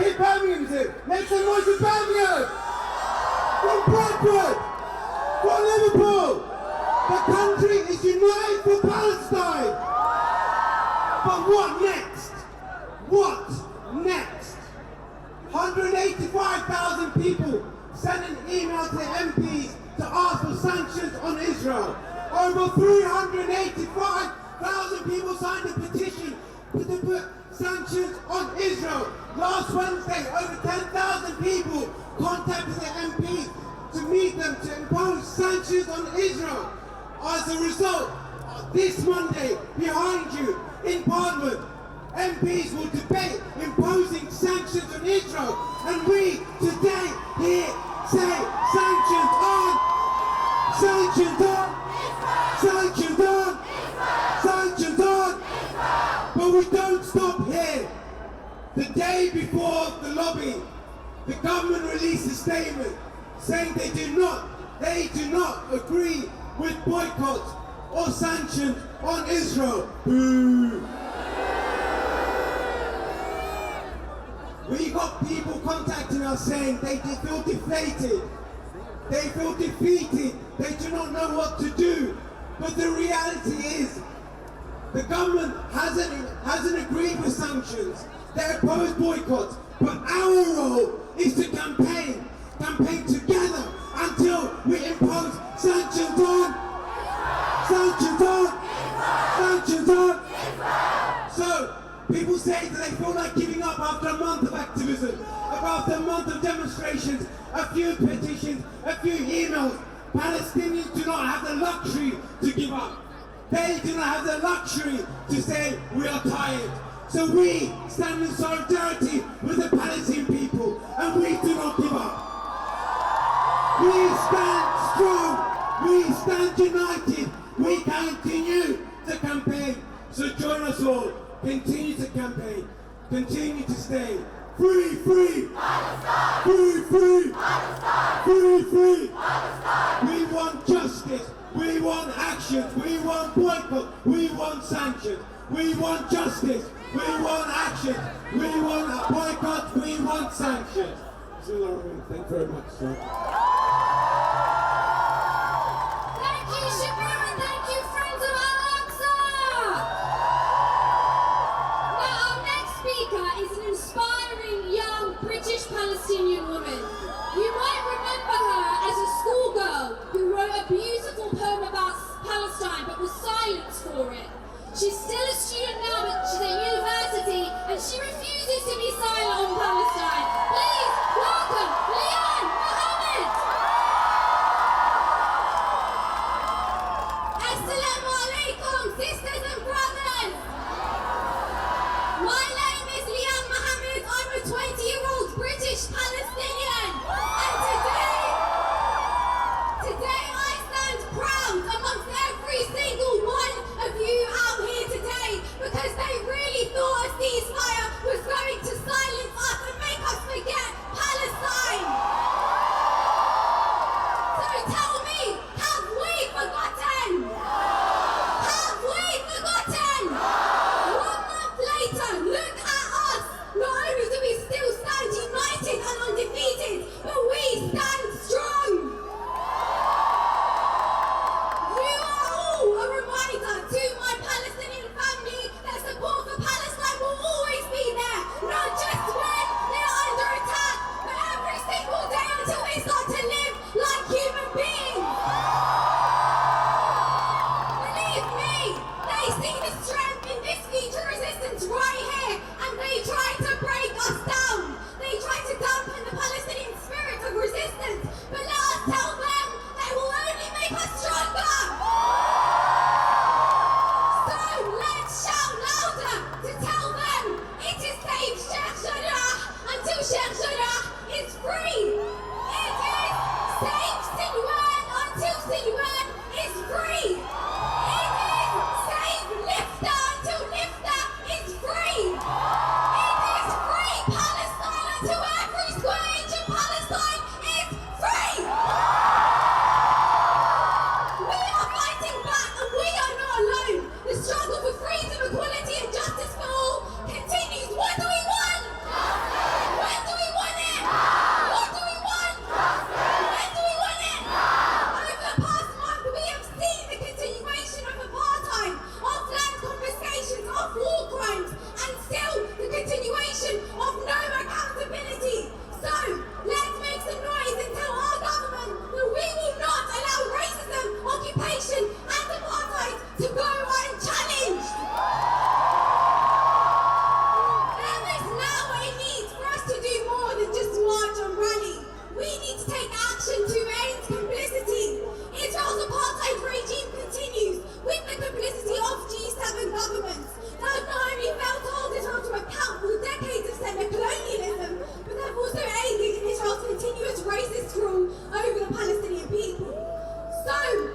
hear Birmingham's here. Make some noise for Birmingham. From Bradford. From Liverpool. The country is united for Palestine. But what next? What next? 185,000 people sent an email to MPs to ask for sanctions on Israel. Over 385,000 people signed a petition to put sanctions on Israel. Last Wednesday, over 10,000 people contacted the MPs to meet them to impose sanctions on Israel. As a result, this Monday, behind you in Parliament, MPs will debate imposing sanctions on Israel, and we today here say sanctions on, sanctions on, sanctions on, sanctions on. But we don't stop here. The day before the lobby, the government released a statement saying they do not agree with boycotts or sanctions on Israel. Boo! We got people contacting us saying they feel deflated, they feel defeated, they do not know what to do. But the reality is, the government hasn't agreed with sanctions. They oppose boycotts, but our role is to campaign together until we impose sanctions on, sanctions on, sanctions on. So people say that they feel like giving up after a month of activism, after a month of demonstrations, a few petitions, a few emails. Palestinians do not have the luxury to give up. They do not have the luxury to say we are tired. So we stand in solidarity with the Palestinian people, and we do not give up. We stand strong. We stand united. We continue to campaign. So join us all. Continue to campaign. Continue to stay. Free, free. Palestine. Free, free. Palestine. Free, free. Palestine. We want justice. We want actions. We want boycott. We want sanctions. We want justice. We want action. We want a boycott. We want sanctions. Thank you very much, sir. Thank you, Shabir, and thank you, friends of Al-Aqsa. Now, our next speaker is an inspiring young British Palestinian woman. You might remember her as a schoolgirl who wrote a beautiful poem about Palestine but was silenced for it. She's still a student now, but she's at university, and she refuses to be silent on Palestine. Please welcome Leanne Mohammed. Assalamu alaikum, sisters and brothers. My name is Leanne Mohammed. I'm a 20-year-old British Palestinian, and today I stand proud amongst every single one of you out here today, because they really thought a ceasefire was going to silence us and make us forget Palestine. So tell me, have we forgotten? Have we forgotten? 1 month later, look at us. Not only do we still stand united and undefeated, but we stand strong. You are all a reminder to my Palestinian family that support for Palestine will always be there, not just when they are under attack, but every single day until they start to live like human beings. Believe me, they see the strength in this future resistance right here, and they try to break us down. They try to dampen the Palestinian spirit of resistance, but let us tell them they will only make us stronger. So let's shout louder to tell them it is safe Sheikh Jarrah until Sheikh Jarrah is free. It is safe Silwan until Silwan is free. It is safe Lifta until Lifta is free. It is free Palestine until every square inch of Palestine is free. We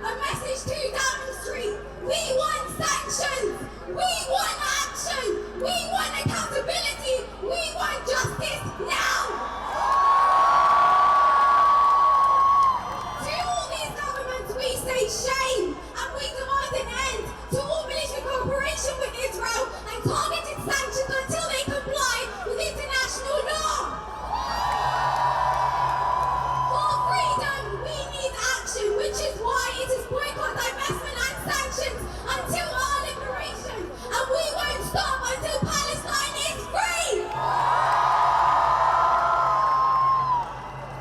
a message to Downing Street. We want sanctions. We want action. We want accountability. We want justice now. To all these governments, we say shame, and we demand an end to all military cooperation with Israel and targeted sanctions until they comply with international law. For freedom, we need action, which is why it is boycott, divestment and sanctions until our liberation. And we won't stop until Palestine is free.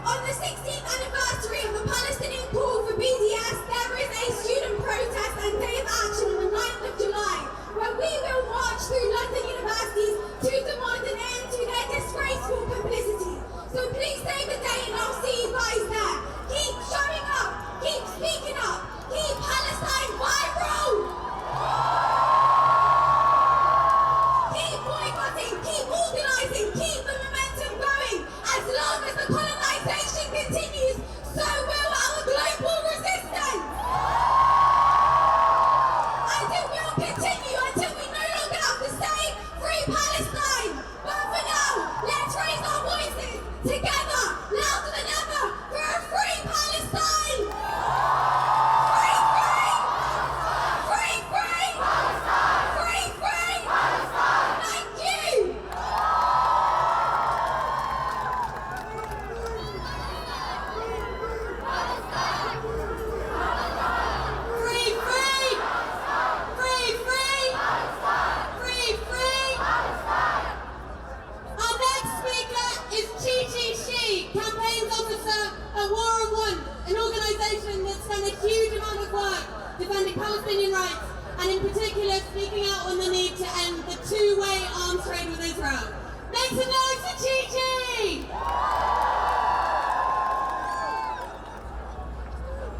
On the 16th anniversary of the Palestinian call for BDS, there is a student protest and day of action on the 9th of July, where we will march through London universities to demand an end to their disgraceful complicity. So please save the day and I'll see you guys there. Keep showing up, keep speaking up, keep Palestine viral! Keep boycotting, keep organising, keep the momentum going. As long as the colonisation continues, so will our global resistance. And it will continue until we no longer have to say free Palestine. But for now, let's raise our voices together, louder than ever, for a free Palestine. Free, free. Free, free. Free, free. Thank you. Free, free. Free, free. Free, free. Our next speaker is Chi Shi, campaigns officer at War on One, an organisation that's done a huge amount of work defending Palestinian rights, and in particular speaking out on the need to end the two-way arms trade with Israel. Make some noise for Chi.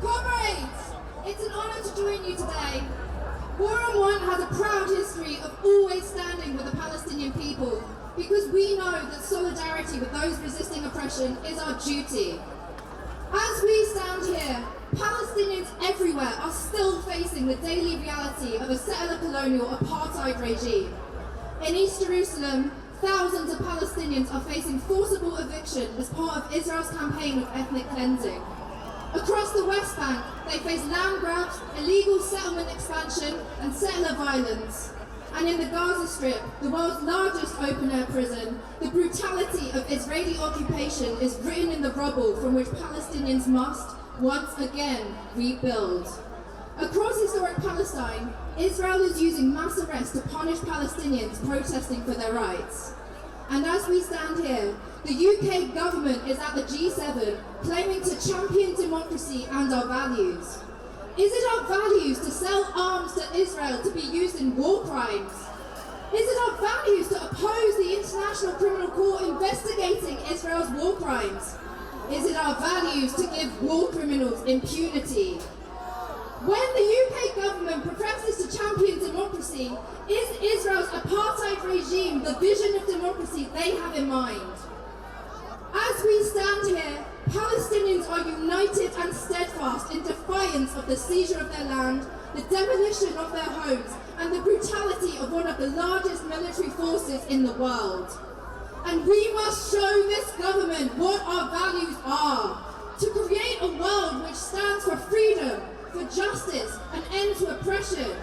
Comrades, it's an honour to join you today. War on One has a proud history of always standing with the Palestinian people, because we know that solidarity with those resisting oppression is our duty. As we stand here, Palestinians everywhere are still facing the daily reality of a settler colonial apartheid regime. In East Jerusalem, thousands of Palestinians are facing forcible eviction as part of Israel's campaign of ethnic cleansing. Across the West Bank, they face land grabs, illegal settlement expansion, and settler violence. And in the Gaza Strip, the world's largest open-air prison, the brutality of Israeli occupation is written in the rubble from which Palestinians must, once again, rebuild. Across historic Palestine, Israel is using mass arrests to punish Palestinians protesting for their rights. And as we stand here, the UK government is at the G7 claiming to champion democracy and our values. Is it our values to sell arms to Israel to be used in war crimes? Is it our values to oppose the International Criminal Court investigating Israel's war crimes? Is it our values to give war criminals impunity? When the UK government professes to champion democracy, is Israel's apartheid regime the vision of democracy they have in mind? As we stand here, Palestinians are united and steadfast in defiance of the seizure of their land, the demolition of their homes, and the brutality of one of the largest military forces in the world. And we must show this government what our values are, to create a world which stands for freedom, for justice, and end to oppression.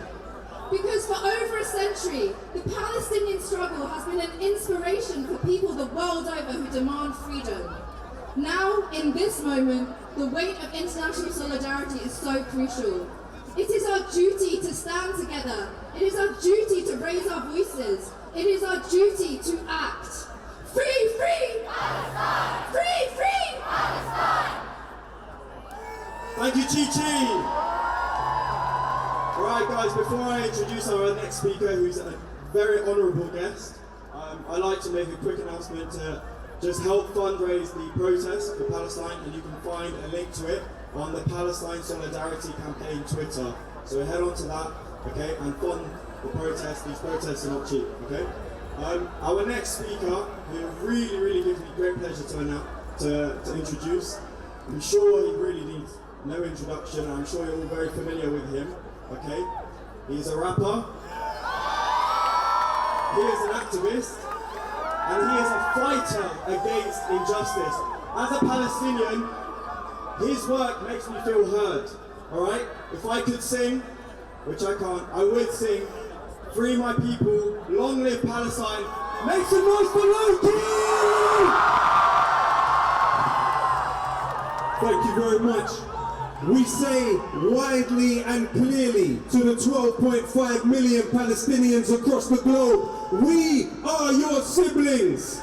Because for over a century, the Palestinian struggle has been an inspiration for people the world over who demand freedom. Now, in this moment, the weight of international solidarity is so crucial. It is our duty to stand together. It is our duty to raise our voices. It is our duty to act. Free, free! Palestine! Free, free! Palestine! Thank you, Chi. Alright guys, before I introduce our next speaker, who's a very honourable guest, I'd like to make a quick announcement to just help fundraise the protest for Palestine, and you can find a link to it on the Palestine Solidarity Campaign Twitter. So head on to that, okay, and fund the protest. These protests are not cheap, okay? Our next speaker, who really gives me great pleasure to introduce, I'm sure he really needs no introduction. I'm sure you're all very familiar with him. Okay, he's a rapper. He is an activist, and he is a fighter against injustice. As a Palestinian, his work makes me feel heard. All right, if I could sing, which I can't, I would sing, "Free my people, long live Palestine." Make some noise for Loki! Thank you very much. We say widely and clearly to the 12.5 million Palestinians across the globe, we are your siblings.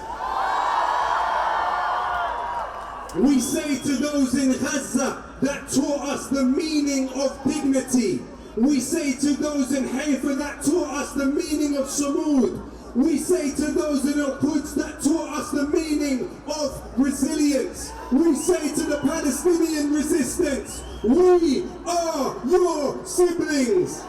We say to those in Gaza that taught us the meaning of dignity. We say to those in Haifa that taught us the meaning of Samud. We say to those in Al-Quds that taught us the meaning of resilience. We say to the Palestinian resistance, we are your siblings.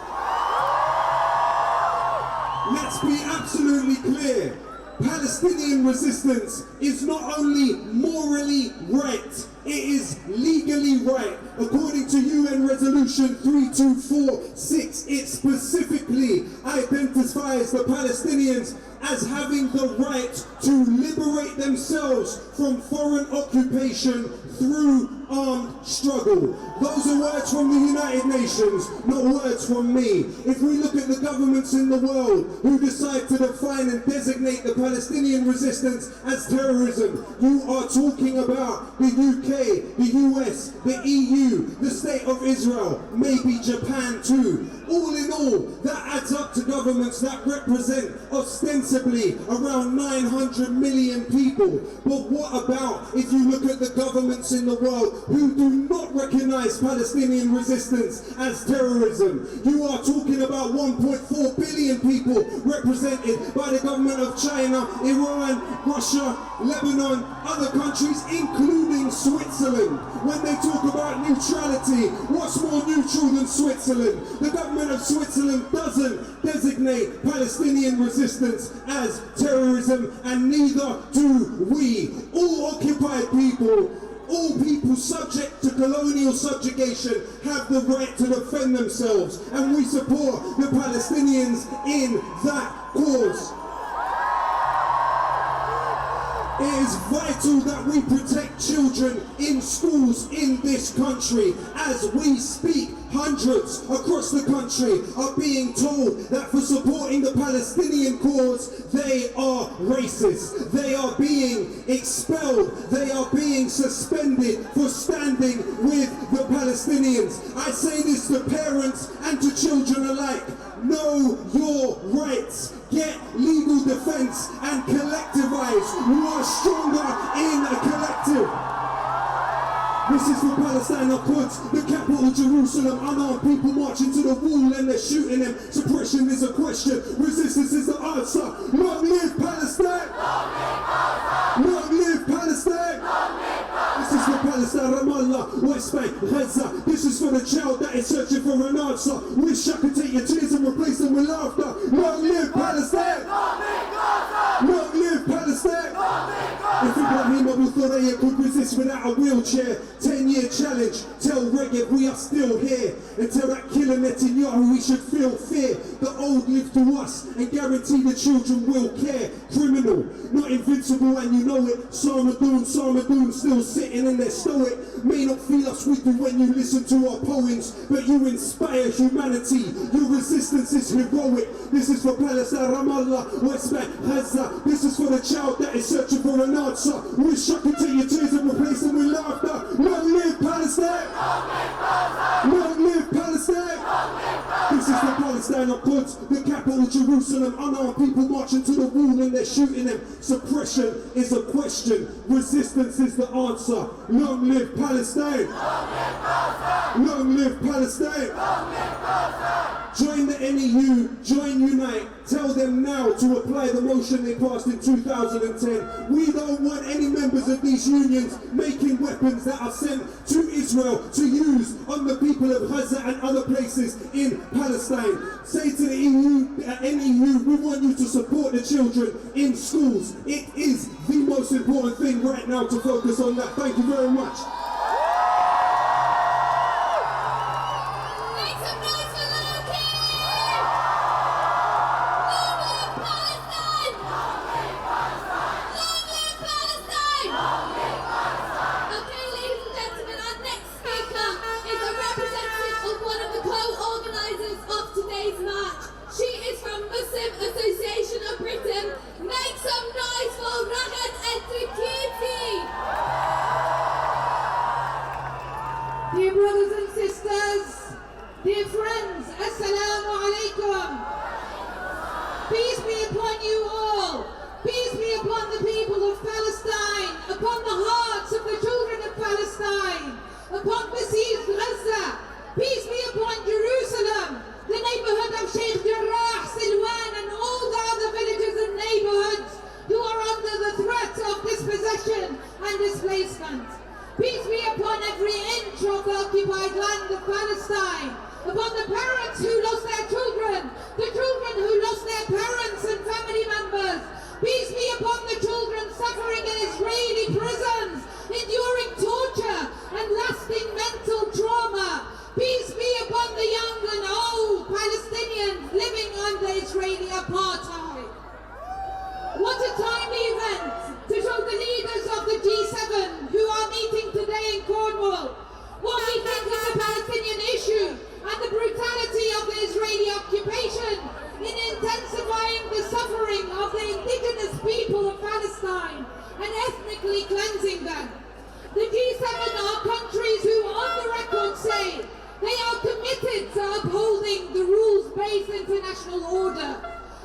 Let's be absolutely clear. Palestinian resistance is not only morally right, it is legally right. According to UN Resolution 3246, it specifically identifies the Palestinians as having the right to liberate themselves from foreign occupation through armed struggle. Those are words from the United Nations, not words from me. If we look at the governments in the world who decide to define and designate the Palestinian resistance as terrorism, you are talking about the UK, the US, the EU, the State of Israel, maybe Japan too. All in all, that adds up to governments that represent ostensibly around 900 million people. But what about if you look at the governments in the world who do not recognize Palestinian resistance as terrorism? You are talking about 1.4 billion people represented by the government of China, Iran, Russia, Lebanon, other countries, including Switzerland. When they talk about neutrality, what's more neutral than Switzerland? The government of Switzerland doesn't designate Palestinian resistance as terrorism, and neither do we. All occupied people, all people subject to colonial subjugation, have the right to defend themselves, and we support the Palestinians in that cause. It is vital that we protect children in schools in this country. As we speak, hundreds across the country are being told that for supporting the Palestinian cause, they are racist. They are being expelled. They are being suspended for standing with the Palestinians. I say this to parents and to children alike. Know your rights. Get legal defense and collectivize. You are stronger in a collective. This is for Palestine, of course, the capital Jerusalem. Unarmed people marching to the wall and they're shooting them. Suppression is a question. Resistance is the answer. Long live Palestine! Long live Palestine! This is for Palestine, Ramallah, West Bank, Gaza. This is for the child that is searching for an answer. Wish I could take your tears and replace them with laughter. Long live Palestine! Long live Palestine! If Ibrahim Abu Thuraya could resist without a wheelchair, 10-year challenge, tell Reggae we are still here. And tell that killer Netanyahu we should feel fear. The old live to us and guarantee the children will care. Criminal, not invincible, and you know it. Sarmadoon, still sitting in their stoic. May not feel us with you when you listen to our poems, but you inspire humanity. Your resistance is heroic. This is for Palestine, Ramallah, West Bank, Gaza. This is for the child that is searching for an answer. Wish I could take your tears and replace them with laughter. Long live Palestine! Long live Palestine! This is for Palestine, of course, the capital Jerusalem. Unarmed people marching to the wall and they're shooting them. Suppression is a question. Resistance is the answer. Long live Palestine! Long live Palestine! Join the NEU, join Unite. Tell them now to apply the motion they passed in 2010. We don't want any members of these unions making weapons that are sent to Israel to use on the people of Gaza and other places in Palestine. Say to the NEU, we want you to support the children in schools. It is the most important thing right now to focus on that. Thank you very much. displacement. Peace be upon every inch of the occupied land of Palestine, upon the parents who lost their children, the children who lost their parents and family members. Peace be upon the children suffering in Israeli prisons, enduring torture and lasting mental trauma. Peace be upon the young and old Palestinians living under Israeli apartheid. What a timely event to show the leaders of the G7 who are meeting today in Cornwall what we think of the Palestinian issue and the brutality of the Israeli occupation in intensifying the suffering of the indigenous people of Palestine and ethnically cleansing them. The G7 are countries who on the record say they are committed to upholding the rules-based international order.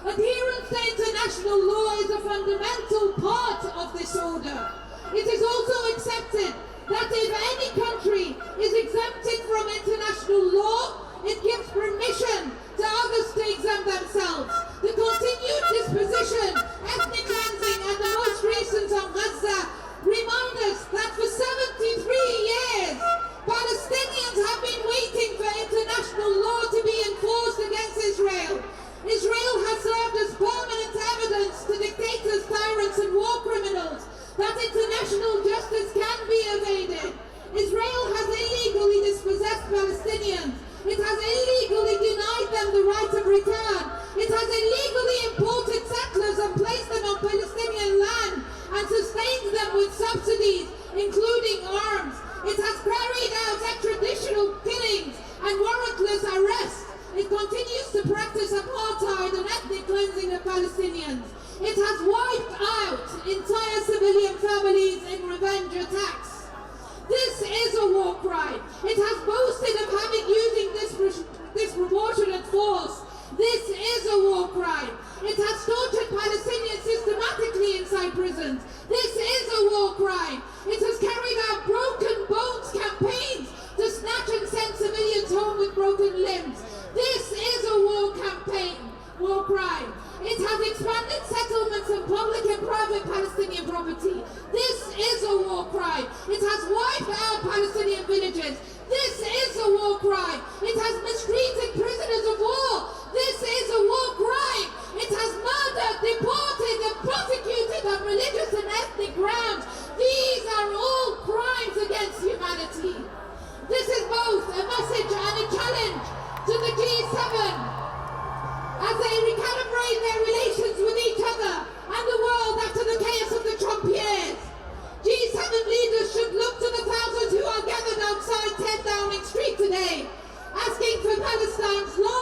Adherence to international law is a fundamental part of this order. It is also accepted that if any country is exempted from international law, it gives permission to others to exempt themselves. The continued disposition, ethnic cleansing, and the most recent on Gaza remind us that for 73 years, Palestinians have been waiting for international law to be enforced against Israel. Israel has served as permanent evidence to dictators, tyrants, and war criminals that international justice can be evaded. Israel has illegally dispossessed Palestinians. It has illegally denied them the right of return. It has illegally imported settlers and placed them on Palestinian land and sustained them with subsidies, including arms. It has carried out extraditional killings and warrantless arrests. It continues to practice apartheid and ethnic cleansing of Palestinians. It has wiped out entire civilian families in revenge attacks. This is a war crime. It has boasted of having using disproportionate force. This is a war crime. It has tortured Palestinians systematically inside prisons. This is a war crime. It has carried out broken bones campaigns to snatch and send civilians home with broken limbs. This is a war crime. It has expanded settlements and public and private Palestinian property. This is a war crime. It has wiped out Palestinian villages. This is a war crime. It has mistreated prisoners of war. This is a war crime. It has murdered, deported, and prosecuted on religious and ethnic grounds. These are all crimes against humanity. This is both a message and a challenge to the G7 as they recalibrate their relations with each other and the world after the chaos of the Trump years. G7 leaders should look to the thousands who are gathered outside 10 Downing Street today, asking for Palestine's law